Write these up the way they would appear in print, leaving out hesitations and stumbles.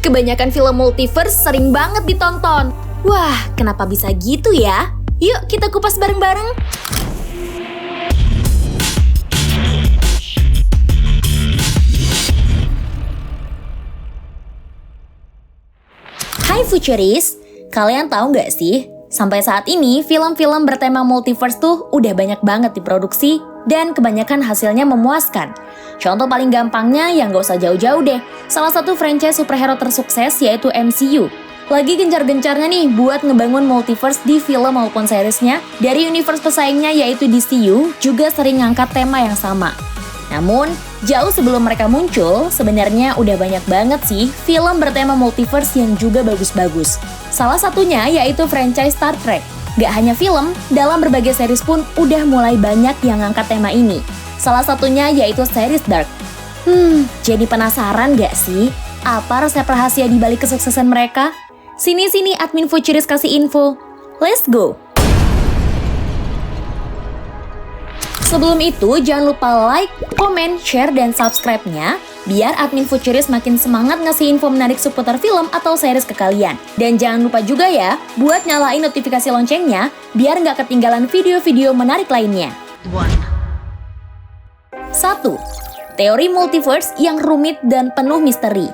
Kebanyakan film multiverse sering banget ditonton. Wah, kenapa bisa gitu ya? Yuk kita kupas bareng-bareng. Hai Futurist, kalian tahu nggak sih? Sampai saat ini, film-film bertema multiverse tuh udah banyak banget diproduksi dan kebanyakan hasilnya memuaskan. Contoh paling gampangnya yang gak usah jauh-jauh deh, salah satu franchise superhero tersukses yaitu MCU. Lagi gencar-gencarnya nih buat ngebangun multiverse di film maupun seriesnya, dari universe pesaingnya yaitu DCU juga sering ngangkat tema yang sama. Namun, jauh sebelum mereka muncul, sebenarnya udah banyak banget sih film bertema multiverse yang juga bagus-bagus. Salah satunya yaitu franchise Star Trek. Gak hanya film, dalam berbagai series pun udah mulai banyak yang ngangkat tema ini. Salah satunya yaitu series Dark. Jadi penasaran gak sih? Apa resep rahasia di balik kesuksesan mereka? Sini-sini admin Futurist kasih info. Let's go! Sebelum itu, jangan lupa like, komen, share, dan subscribe-nya biar admin Futurist makin semangat ngasih info menarik seputar film atau series ke kalian. Dan jangan lupa juga ya, buat nyalain notifikasi loncengnya biar nggak ketinggalan video-video menarik lainnya. 1. Teori multiverse yang rumit dan penuh misteri.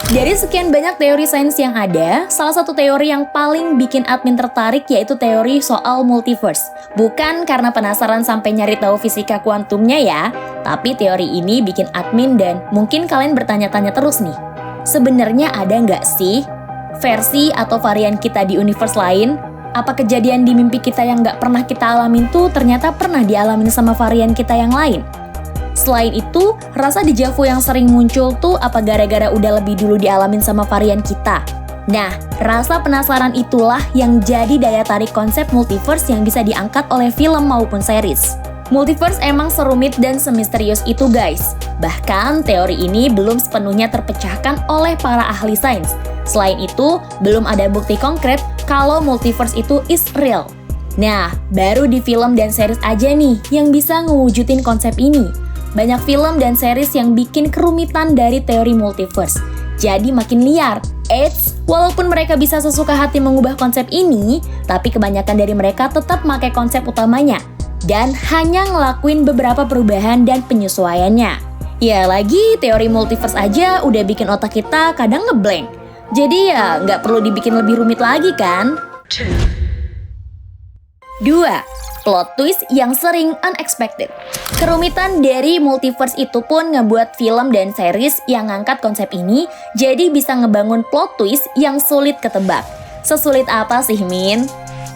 Dari sekian banyak teori sains yang ada, salah satu teori yang paling bikin admin tertarik yaitu teori soal multiverse. Bukan karena penasaran sampai nyari tahu fisika kuantumnya ya, tapi teori ini bikin admin dan mungkin kalian bertanya-tanya terus nih. Sebenarnya ada nggak sih versi atau varian kita di universe lain? Apa kejadian di mimpi kita yang nggak pernah kita alamin tuh ternyata pernah dialamin sama varian kita yang lain? Selain itu, rasa deja vu yang sering muncul tuh apa gara-gara udah lebih dulu dialamin sama varian kita? Nah, rasa penasaran itulah yang jadi daya tarik konsep multiverse yang bisa diangkat oleh film maupun series. Multiverse emang serumit dan semisterius itu guys. Bahkan teori ini belum sepenuhnya terpecahkan oleh para ahli sains. Selain itu, belum ada bukti konkret kalau multiverse itu is real. Nah, baru di film dan series aja nih yang bisa ngewujudin konsep ini. Banyak film dan series yang bikin kerumitan dari teori multiverse. Jadi makin liar. Walaupun mereka bisa sesuka hati mengubah konsep ini, tapi kebanyakan dari mereka tetap pakai konsep utamanya dan hanya ngelakuin beberapa perubahan dan penyesuaiannya. Ya lagi, teori multiverse aja udah bikin otak kita kadang ngeblank. Jadi ya nggak perlu dibikin lebih rumit lagi kan? 2. Plot twist yang sering unexpected. Kerumitan dari multiverse itu pun ngebuat film dan series yang ngangkat konsep ini jadi bisa ngebangun plot twist yang sulit ketebak. Sesulit apa sih, Min?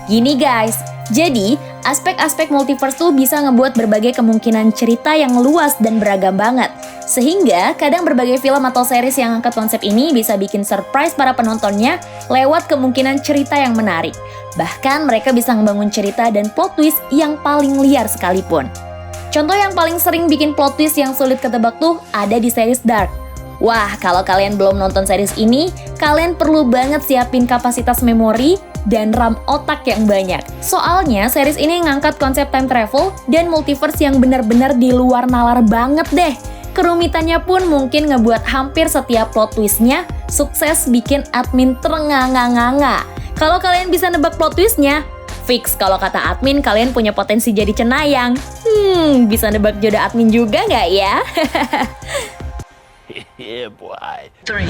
Gini guys, jadi aspek-aspek multiverse tuh bisa ngebuat berbagai kemungkinan cerita yang luas dan beragam banget. Sehingga kadang berbagai film atau series yang angkat konsep ini bisa bikin surprise para penontonnya lewat kemungkinan cerita yang menarik. Bahkan mereka bisa ngebangun cerita dan plot twist yang paling liar sekalipun. Contoh yang paling sering bikin plot twist yang sulit ketebak tuh ada di series Dark. Wah, kalau kalian belum nonton series ini, kalian perlu banget siapin kapasitas memori dan RAM otak yang banyak. Soalnya series ini ngangkat konsep time travel dan multiverse yang benar-benar di luar nalar banget deh. Kerumitannya pun mungkin ngebuat hampir setiap plot twistnya sukses bikin admin terengah-ngah-ngah. Kalau kalian bisa nebak plot twistnya, fix kalau kata admin kalian punya potensi jadi cenayang. Bisa nebak jodoh admin juga nggak ya? Yeah, boy. 3.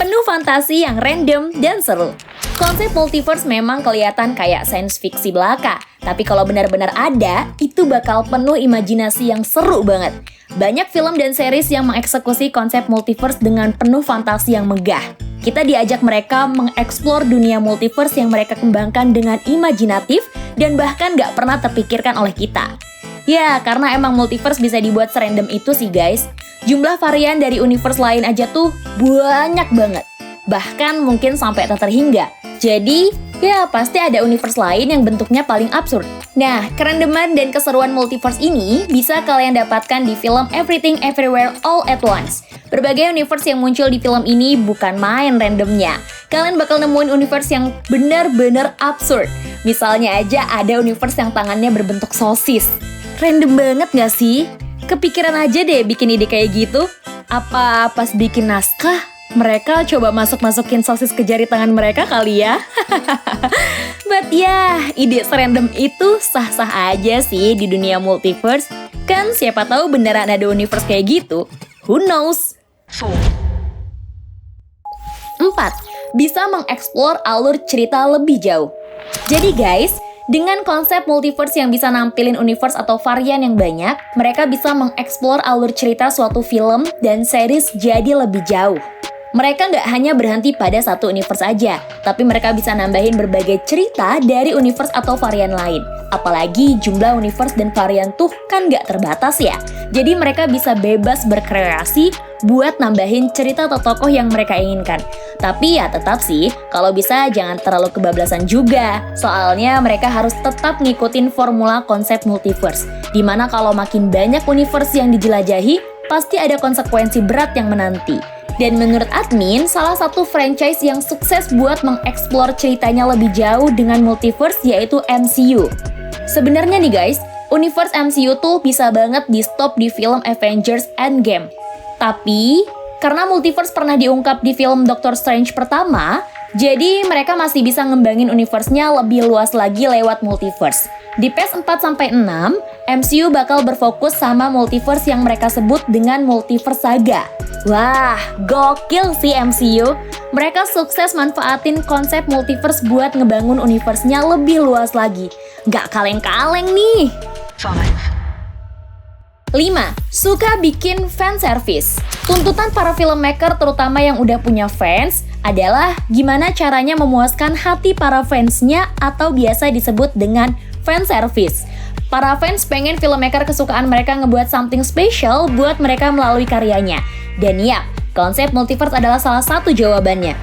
Penuh fantasi yang random dan seru. Konsep multiverse memang kelihatan kayak science fiksi belaka, tapi kalau benar-benar ada, itu bakal penuh imajinasi yang seru banget. Banyak film dan series yang mengeksekusi konsep multiverse dengan penuh fantasi yang megah. Kita diajak mereka mengeksplor dunia multiverse yang mereka kembangkan dengan imajinatif dan bahkan gak pernah terpikirkan oleh kita. Ya, karena emang multiverse bisa dibuat serandom itu sih guys. Jumlah varian dari universe lain aja tuh banyak banget. Bahkan mungkin sampai tak terhingga. Jadi, ya pasti ada universe lain yang bentuknya paling absurd. Nah, kerandoman dan keseruan multiverse ini bisa kalian dapatkan di film Everything Everywhere All at Once. Berbagai universe yang muncul di film ini bukan main randomnya. Kalian bakal nemuin universe yang benar-benar absurd. Misalnya aja ada universe yang tangannya berbentuk sosis. Random banget gak sih? Kepikiran aja deh bikin ide kayak gitu. Apa pas bikin naskah, mereka coba masuk-masukin sosis ke jari tangan mereka kali ya? But ya, ide serandom itu sah-sah aja sih di dunia multiverse. Kan siapa tahu beneran ada universe kayak gitu. Who knows? 4. Bisa mengeksplor alur cerita lebih jauh. Jadi guys, dengan konsep multiverse yang bisa nampilin universe atau varian yang banyak, mereka bisa mengeksplor alur cerita suatu film dan series jadi lebih jauh. Mereka nggak hanya berhenti pada satu universe aja, tapi mereka bisa nambahin berbagai cerita dari universe atau varian lain. Apalagi jumlah universe dan varian tuh kan nggak terbatas ya. Jadi mereka bisa bebas berkreasi buat nambahin cerita atau tokoh yang mereka inginkan. Tapi ya tetap sih, kalau bisa jangan terlalu kebablasan juga. Soalnya mereka harus tetap ngikutin formula konsep multiverse. Dimana kalau makin banyak universe yang dijelajahi, pasti ada konsekuensi berat yang menanti. Dan menurut admin, salah satu franchise yang sukses buat mengeksplor ceritanya lebih jauh dengan multiverse yaitu MCU. Sebenarnya nih guys, universe MCU tuh bisa banget di stop di film Avengers Endgame. Tapi, karena multiverse pernah diungkap di film Doctor Strange pertama, jadi mereka masih bisa ngembangin universe-nya lebih luas lagi lewat multiverse. Di phase 4-6, MCU bakal berfokus sama multiverse yang mereka sebut dengan multiverse saga. Wah, gokil sih MCU. Mereka sukses manfaatin konsep multiverse buat ngebangun universe-nya lebih luas lagi. Gak kaleng-kaleng nih. 5. Suka bikin fanservice. Tuntutan para filmmaker terutama yang udah punya fans adalah gimana caranya memuaskan hati para fansnya atau biasa disebut dengan fanservice. Para fans pengen filmmaker kesukaan mereka ngebuat something special buat mereka melalui karyanya. Dan ya, konsep multiverse adalah salah satu jawabannya.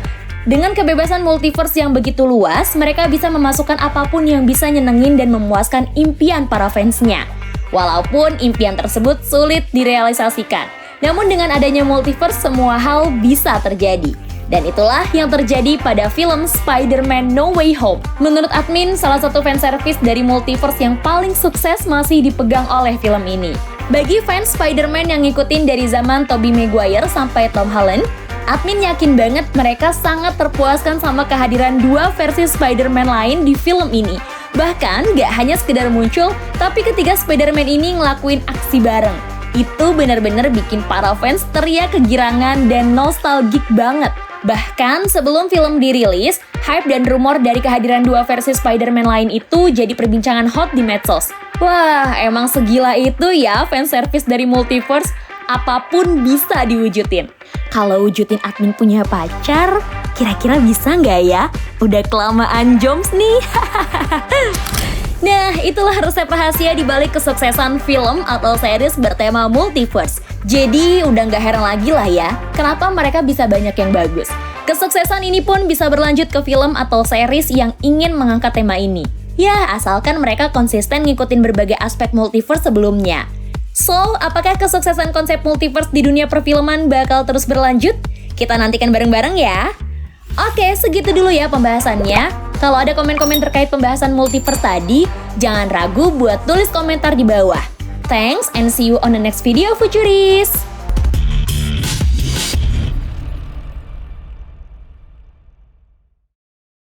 Dengan kebebasan multiverse yang begitu luas, mereka bisa memasukkan apapun yang bisa nyenengin dan memuaskan impian para fansnya. Walaupun impian tersebut sulit direalisasikan. Namun dengan adanya multiverse, semua hal bisa terjadi. Dan itulah yang terjadi pada film Spider-Man No Way Home. Menurut admin, salah satu fanservice dari multiverse yang paling sukses masih dipegang oleh film ini. Bagi fans Spider-Man yang ngikutin dari zaman Tobey Maguire sampai Tom Holland, admin yakin banget mereka sangat terpuaskan sama kehadiran dua versi Spider-Man lain di film ini. Bahkan gak hanya sekedar muncul, tapi ketika Spider-Man ini ngelakuin aksi bareng. Itu benar-benar bikin para fans teriak kegirangan dan nostalgic banget. Bahkan sebelum film dirilis, hype dan rumor dari kehadiran dua versi Spider-Man lain itu jadi perbincangan hot di medsos. Wah, emang segila itu ya fanservice dari multiverse, apapun bisa diwujudin. Kalau wujudin admin punya pacar, kira-kira bisa nggak ya? Udah kelamaan joms nih. Nah, itulah resep rahasia dibalik kesuksesan film atau series bertema multiverse. Jadi, udah nggak heran lagi lah ya, kenapa mereka bisa banyak yang bagus. Kesuksesan ini pun bisa berlanjut ke film atau series yang ingin mengangkat tema ini. Ya, asalkan mereka konsisten ngikutin berbagai aspek multiverse sebelumnya. So, apakah kesuksesan konsep multiverse di dunia perfilman bakal terus berlanjut? Kita nantikan bareng-bareng ya. Oke, segitu dulu ya pembahasannya. Kalau ada komen-komen terkait pembahasan multiverse tadi, jangan ragu buat tulis komentar di bawah. Thanks and see you on the next video, Futuris!